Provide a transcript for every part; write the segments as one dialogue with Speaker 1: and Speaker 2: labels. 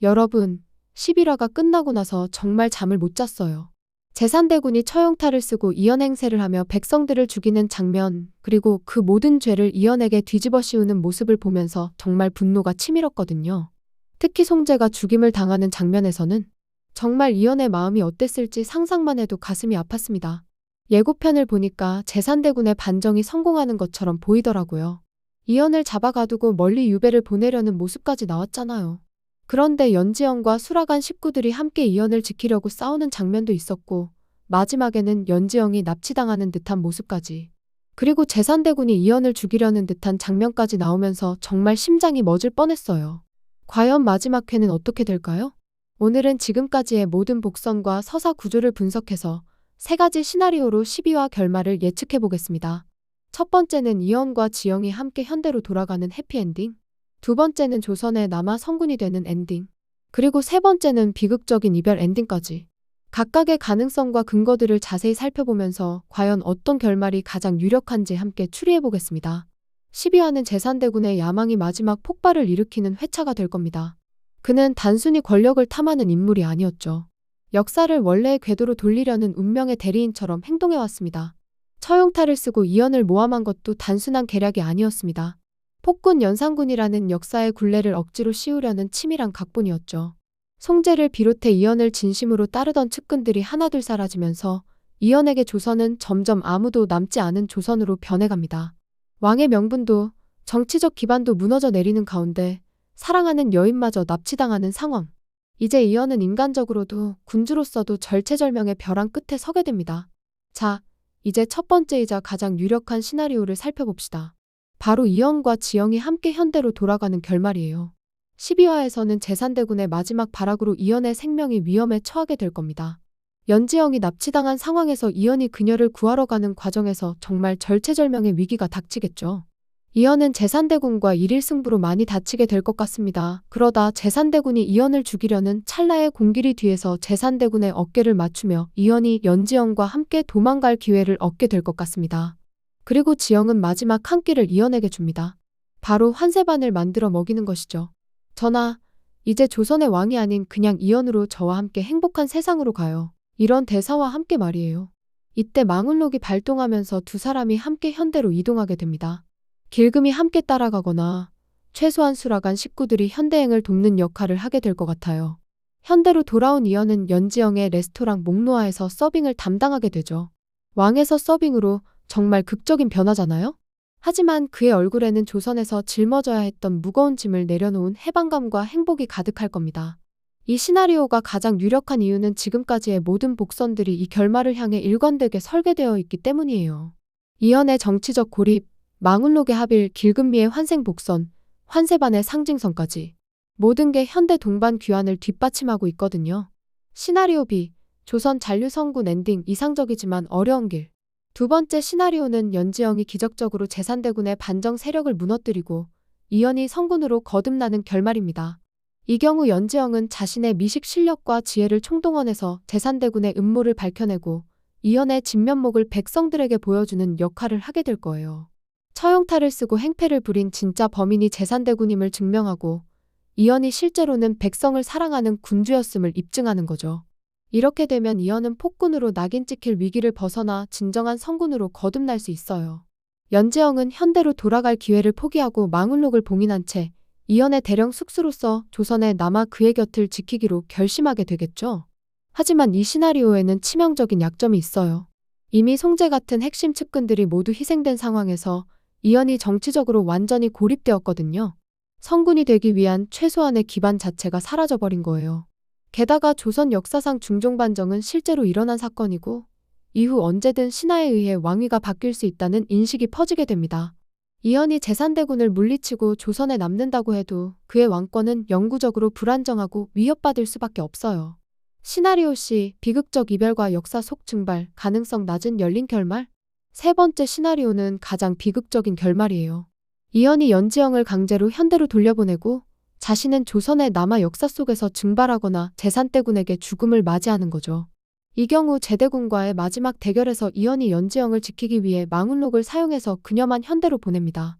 Speaker 1: 여러분, 11화가 끝나고 나서 정말 잠을 못 잤어요. 제산대군이 처형탈을 쓰고 이연 행세를 하며 백성들을 죽이는 장면, 그리고 그 모든 죄를 이연에게 뒤집어 씌우는 모습을 보면서 정말 분노가 치밀었거든요. 특히 송재가 죽임을 당하는 장면에서는 정말 이연의 마음이 어땠을지 상상만 해도 가슴이 아팠습니다. 예고편을 보니까 제산대군의 반정이 성공하는 것처럼 보이더라고요. 이연을 잡아가두고 멀리 유배를 보내려는 모습까지 나왔잖아요. 그런데 연지영과 수라간 식구들이 함께 이연을 지키려고 싸우는 장면도 있었고, 마지막에는 연지영이 납치당하는 듯한 모습까지. 그리고 제산대군이 이연을 죽이려는 듯한 장면까지 나오면서 정말 심장이 멎을 뻔했어요. 과연 마지막 회는 어떻게 될까요? 오늘은 지금까지의 모든 복선과 서사 구조를 분석해서 3가지 시나리오로 12화 결말을 예측해 보겠습니다. 첫 번째는 이연과 지영이 함께 현대로 돌아가는 해피엔딩. 두 번째는 조선에 남아 성군이 되는 엔딩. 그리고 세 번째는 비극적인 이별 엔딩까지. 각각의 가능성과 근거들을 자세히 살펴보면서 과연 어떤 결말이 가장 유력한지 함께 추리해 보겠습니다. 12화는 제산대군의 야망이 마지막 폭발을 일으키는 회차가 될 겁니다. 그는 단순히 권력을 탐하는 인물이 아니었죠. 역사를 원래의 궤도로 돌리려는 운명의 대리인처럼 행동해왔습니다. 처형탈을 쓰고 이연을 모함한 것도 단순한 계략이 아니었습니다. 폭군 연산군이라는 역사의 굴레를 억지로 씌우려는 치밀한 각본이었죠. 송재를 비롯해 이연을 진심으로 따르던 측근들이 하나둘 사라지면서 이연에게 조선은 점점 아무도 남지 않은 조선으로 변해갑니다. 왕의 명분도 정치적 기반도 무너져 내리는 가운데 사랑하는 여인마저 납치당하는 상황. 이제 이연은 인간적으로도 군주로서도 절체절명의 벼랑 끝에 서게 됩니다. 자, 이제 첫 번째이자 가장 유력한 시나리오를 살펴봅시다. 바로 이연과 지영이 함께 현대로 돌아가는 결말이에요. 12화에서는 제산대군의 마지막 발악으로 이연의 생명이 위험에 처하게 될 겁니다. 연지영이 납치당한 상황에서 이연이 그녀를 구하러 가는 과정에서 정말 절체절명의 위기가 닥치겠죠. 이연은 제산대군과 일일승부로 많이 다치게 될 것 같습니다. 그러다 제산대군이 이연을 죽이려는 찰나의 공길이 뒤에서 제산대군의 어깨를 맞추며 이연이 연지영과 함께 도망갈 기회를 얻게 될 것 같습니다. 그리고 지영은 마지막 한 끼를 이연에게 줍니다. 바로 환세반을 만들어 먹이는 것이죠. 전하, 이제 조선의 왕이 아닌 그냥 이연으로 저와 함께 행복한 세상으로 가요. 이런 대사와 함께 말이에요. 이때 망울록이 발동하면서 두 사람이 함께 현대로 이동하게 됩니다. 길금이 함께 따라가거나 최소한 수라간 식구들이 현대행을 돕는 역할을 하게 될 것 같아요. 현대로 돌아온 이연은 연지영의 레스토랑 목노아에서 서빙을 담당하게 되죠. 왕에서 서빙으로 정말 극적인 변화잖아요? 하지만 그의 얼굴에는 조선에서 짊어져야 했던 무거운 짐을 내려놓은 해방감과 행복이 가득할 겁니다. 이 시나리오가 가장 유력한 이유는 지금까지의 모든 복선들이 이 결말을 향해 일관되게 설계되어 있기 때문이에요. 이연의 정치적 고립, 망울록의 합일, 길금미의 환생 복선, 환세반의 상징성까지 모든 게 현대 동반 귀환을 뒷받침하고 있거든요. 시나리오 B, 조선 잔류성군 엔딩. 이상적이지만 어려운 길. 두 번째 시나리오는 연지영이 기적적으로 제산대군의 반정 세력을 무너뜨리고 이연이 성군으로 거듭나는 결말입니다. 이 경우 연지영은 자신의 미식 실력과 지혜를 총동원해서 제산대군의 음모를 밝혀내고 이연의 진면목을 백성들에게 보여주는 역할을 하게 될 거예요. 처형탈을 쓰고 행패를 부린 진짜 범인이 제산대군임을 증명하고 이연이 실제로는 백성을 사랑하는 군주였음을 입증하는 거죠. 이렇게 되면 이연은 폭군으로 낙인 찍힐 위기를 벗어나 진정한 성군으로 거듭날 수 있어요. 연지영은 현대로 돌아갈 기회를 포기하고 망울록을 봉인한 채 이연의 대령 숙수로서 조선에 남아 그의 곁을 지키기로 결심하게 되겠죠. 하지만 이 시나리오에는 치명적인 약점이 있어요. 이미 송재 같은 핵심 측근들이 모두 희생된 상황에서 이연이 정치적으로 완전히 고립되었거든요. 성군이 되기 위한 최소한의 기반 자체가 사라져버린 거예요. 게다가 조선 역사상 중종반정은 실제로 일어난 사건이고 이후 언제든 신하에 의해 왕위가 바뀔 수 있다는 인식이 퍼지게 됩니다. 이연이 제산대군을 물리치고 조선에 남는다고 해도 그의 왕권은 영구적으로 불안정하고 위협받을 수밖에 없어요. 시나리오 C, 비극적 이별과 역사 속 증발, 가능성 낮은 열린 결말? 세 번째 시나리오는 가장 비극적인 결말이에요. 이연이 연지영을 강제로 현대로 돌려보내고 자신은 조선에 남아 역사 속에서 증발하거나 제산대군에게 죽음을 맞이하는 거죠. 이 경우 제대군과의 마지막 대결에서 이연이 연지영을 지키기 위해 망울록을 사용해서 그녀만 현대로 보냅니다.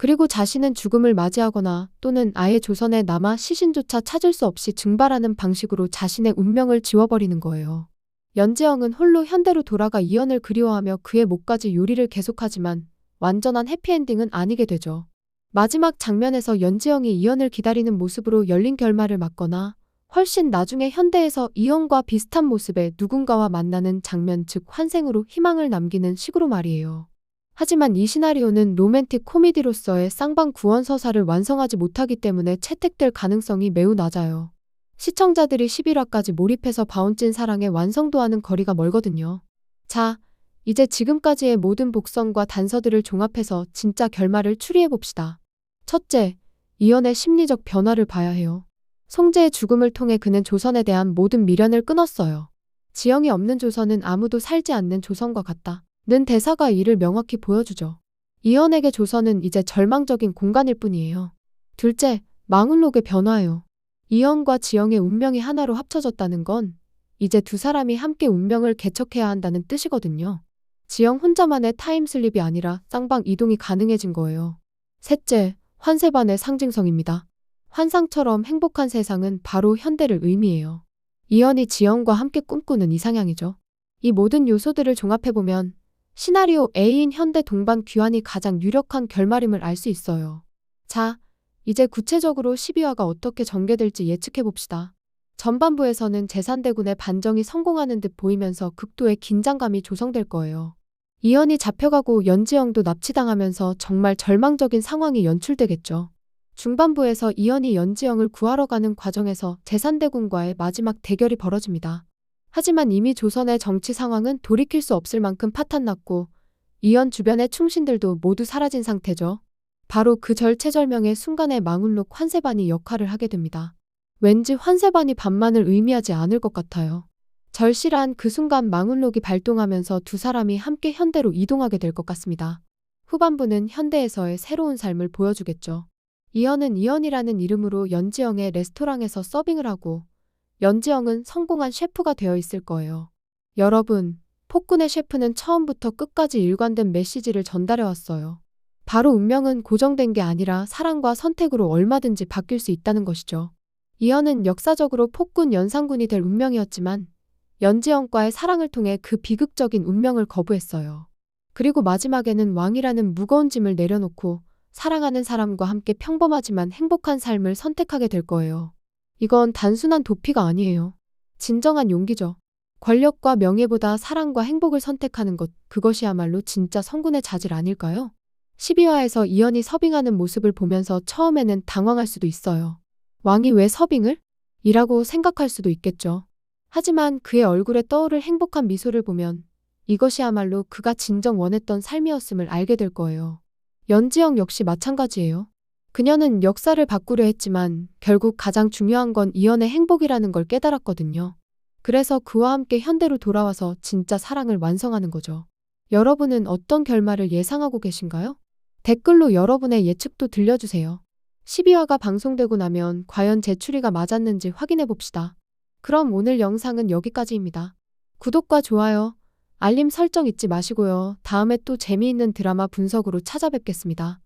Speaker 1: 그리고 자신은 죽음을 맞이하거나 또는 아예 조선에 남아 시신조차 찾을 수 없이 증발하는 방식으로 자신의 운명을 지워버리는 거예요. 연지영은 홀로 현대로 돌아가 이연을 그리워하며 그의 목까지 요리를 계속하지만 완전한 해피엔딩은 아니게 되죠. 마지막 장면에서 연지영이 이연을 기다리는 모습으로 열린 결말을 맞거나 훨씬 나중에 현대에서 이연과 비슷한 모습의 누군가와 만나는 장면, 즉 환생으로 희망을 남기는 식으로 말이에요. 하지만 이 시나리오는 로맨틱 코미디로서의 쌍방 구원 서사를 완성하지 못하기 때문에 채택될 가능성이 매우 낮아요. 시청자들이 11화까지 몰입해서 봐온 사랑의 완성도와는 거리가 멀거든요. 자, 이제 지금까지의 모든 복선과 단서들을 종합해서 진짜 결말을 추리해봅시다. 첫째, 이연의 심리적 변화를 봐야 해요. 송재의 죽음을 통해 그는 조선에 대한 모든 미련을 끊었어요. 지형이 없는 조선은 아무도 살지 않는 조선과 같다. 는 대사가 이를 명확히 보여주죠. 이연에게 조선은 이제 절망적인 공간일 뿐이에요. 둘째, 망울록의 변화예요. 이연과 지영의 운명이 하나로 합쳐졌다는 건 이제 두 사람이 함께 운명을 개척해야 한다는 뜻이거든요. 지영 혼자만의 타임슬립이 아니라 쌍방 이동이 가능해진 거예요. 셋째, 환세반의 상징성입니다. 환상처럼 행복한 세상은 바로 현대를 의미해요. 이연이 지영과 함께 꿈꾸는 이상향이죠. 이 모든 요소들을 종합해보면 시나리오 A인 현대 동반 귀환이 가장 유력한 결말임을 알 수 있어요. 자, 이제 구체적으로 12화가 어떻게 전개될지 예측해봅시다. 전반부에서는 제산대군의 반정이 성공하는 듯 보이면서 극도의 긴장감이 조성될 거예요. 이연이 잡혀가고 연지영도 납치당하면서 정말 절망적인 상황이 연출되겠죠. 중반부에서 이연이 연지영을 구하러 가는 과정에서 제산대군과의 마지막 대결이 벌어집니다. 하지만 이미 조선의 정치 상황은 돌이킬 수 없을 만큼 파탄났고 이연 주변의 충신들도 모두 사라진 상태죠. 바로 그 절체절명의 순간에 망울록 환세반이 역할을 하게 됩니다. 왠지 환세반이 반만을 의미하지 않을 것 같아요. 절실한 그 순간 망울록이 발동하면서 두 사람이 함께 현대로 이동하게 될 것 같습니다. 후반부는 현대에서의 새로운 삶을 보여주겠죠. 이연은 이연이라는 이름으로 연지영의 레스토랑에서 서빙을 하고 연지영은 성공한 셰프가 되어 있을 거예요. 여러분, 폭군의 셰프는 처음부터 끝까지 일관된 메시지를 전달해 왔어요. 바로 운명은 고정된 게 아니라 사랑과 선택으로 얼마든지 바뀔 수 있다는 것이죠. 이연은 역사적으로 폭군 연산군이 될 운명이었지만 연지영과의 사랑을 통해 그 비극적인 운명을 거부했어요. 그리고 마지막에는 왕이라는 무거운 짐을 내려놓고 사랑하는 사람과 함께 평범하지만 행복한 삶을 선택하게 될 거예요. 이건 단순한 도피가 아니에요. 진정한 용기죠. 권력과 명예보다 사랑과 행복을 선택하는 것, 그것이야말로 진짜 성군의 자질 아닐까요? 12화에서 이연이 서빙하는 모습을 보면서 처음에는 당황할 수도 있어요. 왕이 왜 서빙을? 이라고 생각할 수도 있겠죠. 하지만 그의 얼굴에 떠오를 행복한 미소를 보면 이것이야말로 그가 진정 원했던 삶이었음을 알게 될 거예요. 연지영 역시 마찬가지예요. 그녀는 역사를 바꾸려 했지만 결국 가장 중요한 건 이연의 행복이라는 걸 깨달았거든요. 그래서 그와 함께 현대로 돌아와서 진짜 사랑을 완성하는 거죠. 여러분은 어떤 결말을 예상하고 계신가요? 댓글로 여러분의 예측도 들려주세요. 12화가 방송되고 나면 과연 제 추리가 맞았는지 확인해 봅시다. 그럼 오늘 영상은 여기까지입니다. 구독과 좋아요, 알림 설정 잊지 마시고요. 다음에 또 재미있는 드라마 분석으로 찾아뵙겠습니다.